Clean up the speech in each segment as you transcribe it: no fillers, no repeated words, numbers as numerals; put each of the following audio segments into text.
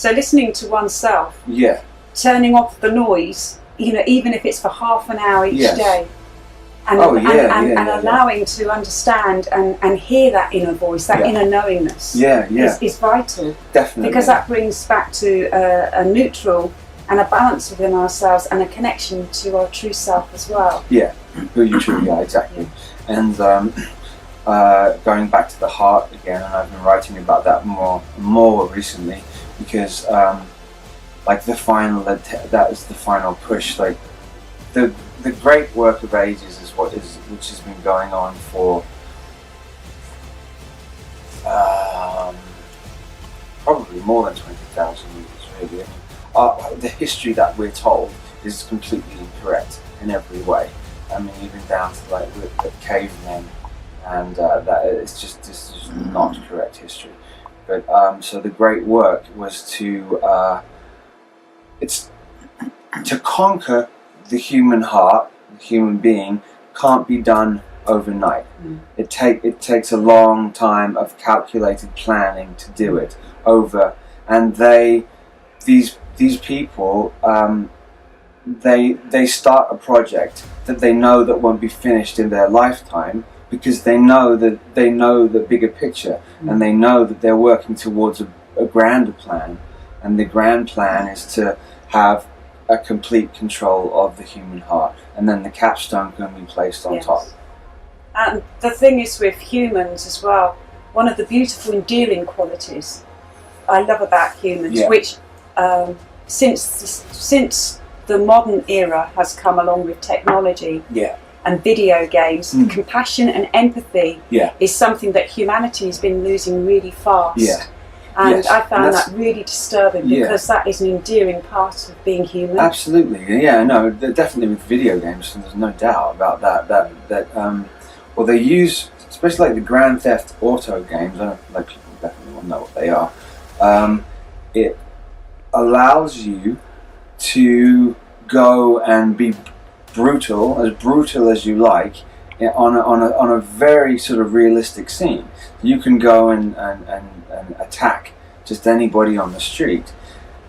So listening to oneself, Yeah. turning off the noise, you know, even if it's for half an hour each Yes. day, and, and allowing to understand and hear that inner voice, that inner knowingness, is vital. Definitely. Because that brings back to a neutral and a balance within ourselves and a connection to our true self as well. Yeah, who you truly are, exactly. And going back to the heart again, and I've been writing about that more recently, because like the final, that is the final push. Like the great work of ages is which has been going on for probably more than 20,000 years, really. I mean, the history that we're told is completely incorrect in every way. I mean, even down to like the cavemen, and that this is not correct history. But so the great work was to conquer the human heart, the human being, can't be done overnight. It takes a long time of calculated planning to do it over, and these people they start a project that they know that won't be finished in their lifetime, because they know the bigger picture, and they know that they're working towards a grander plan, and the grand plan is to have a complete control of the human heart, and then the capstone can be placed on top. And the thing is with humans as well, one of the beautiful endearing qualities I love about humans, which since the modern era has come along with technology and video games, compassion and empathy is something that humanity has been losing really fast. And I found that really disturbing, because that is an endearing part of being human. Absolutely, yeah, no, definitely with video games, there's no doubt about that. Well, they use, especially like the Grand Theft Auto games, I don't know, people definitely will know what they are. It allows you to go and be brutal as you like, on a very sort of realistic scene. You can go and attack just anybody on the street,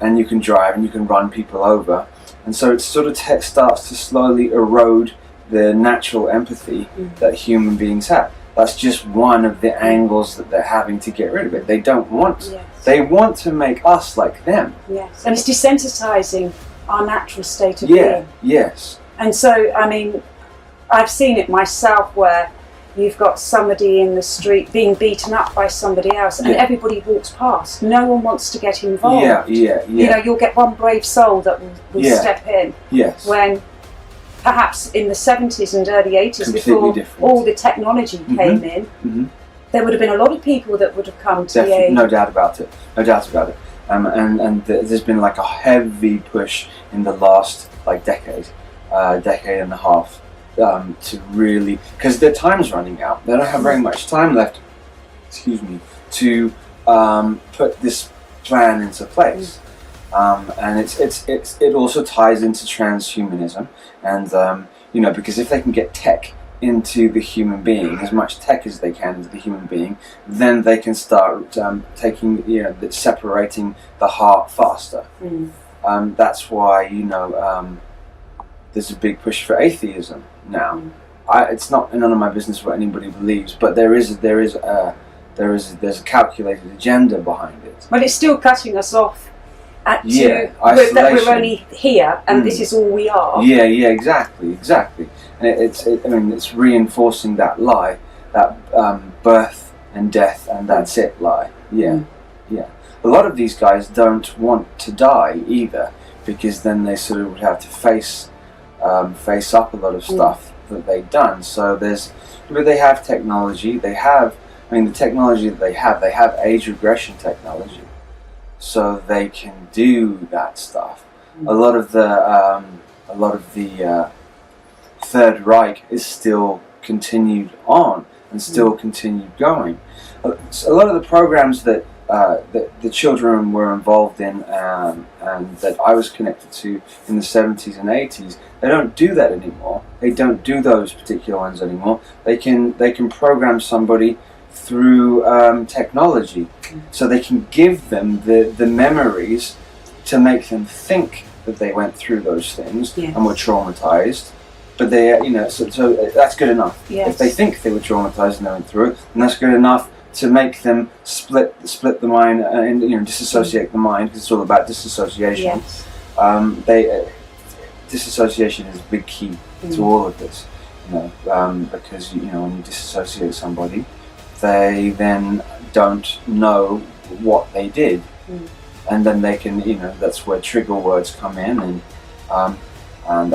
and you can drive and you can run people over, and so it sort of starts to slowly erode the natural empathy that human beings have. That's just one of the angles that they're having to get rid of it. They don't want they want to make us like them. Yes, and it's desensitizing our natural state of being. Yes. And so, I mean, I've seen it myself where you've got somebody in the street being beaten up by somebody else, and everybody walks past. No one wants to get involved. You know, you'll get one brave soul that will step in. Yes. When perhaps in the 70s and early 80s, before all the technology came in, there would have been a lot of people that would have come to the aid. No doubt about it. No doubt about it. And there's been like a heavy push in the last decade and a half, to really, because their time's running out. They don't have very much time left. To put this plan into place. And it also ties into transhumanism, and because if they can get tech into the human being, as much tech as they can into the human being, then they can start separating the heart faster. That's why there's a big push for atheism now. It's not none of my business what anybody believes, but there's a calculated agenda behind it. But it's still cutting us off. That we're only here and this is all we are. Exactly. And it's reinforcing that lie, that birth and death and that's it lie. A lot of these guys don't want to die either, because then they sort of would have to face up a lot of stuff that they've done. So they have technology. The technology that they have age regression technology. So they can do that stuff. A lot of the Third Reich is still continued on and still continued going. A lot of the programs that the children were involved in and that I was connected to in the 70s and 80s, they don't do that anymore. They don't do those particular ones anymore. They can program somebody through technology, so they can give them the memories to make them think that they went through those things and were traumatized. But they, so that's good enough. Yes. If they think they were traumatized and they went through it, then that's good enough to make them split the mind and disassociate the mind, because it's all about disassociation. Yes. Disassociation is a big key to all of this, because when you disassociate somebody, they then don't know what they did, and then they can, that's where trigger words come in, and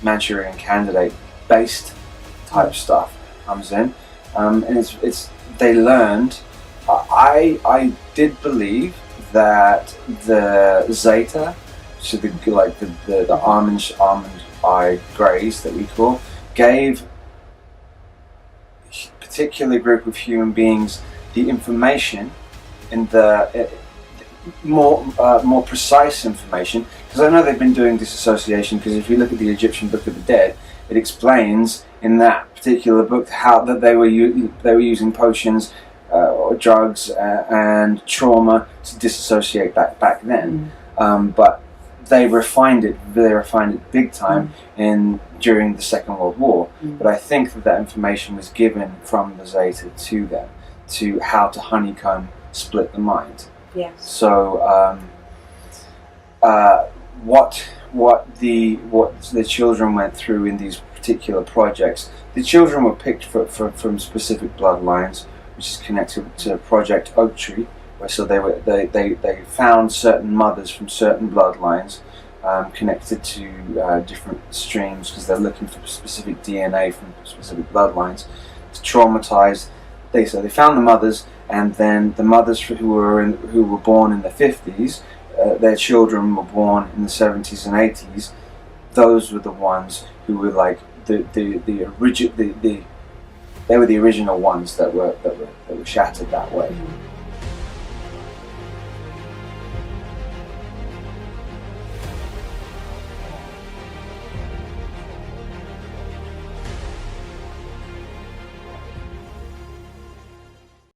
Manchurian Candidate based type stuff comes in, and it's they learned. I did believe that the Zeta, so the almond-eyed greys that we call, gave a particular group of human beings the information in the more precise information, because I know they've been doing disassociation, because if you look at the Egyptian Book of the Dead, it explains in that particular book how that they were using potions or drugs and trauma to disassociate back then, but they refined it big time during the Second World War. But I think that information was given from the Zeta to them, to how to honeycomb split the mind. Yes. So what the children went through in these particular projects, the children were picked from specific bloodlines, which is connected to Project Oak Tree, where they found certain mothers from certain bloodlines connected to different streams, because they're looking for specific DNA from specific bloodlines to traumatize. They found the mothers, and then the mothers who were born in the 50s, their children were born in the 70s and 80s. Those were the ones who were like they were the original ones that were shattered that way.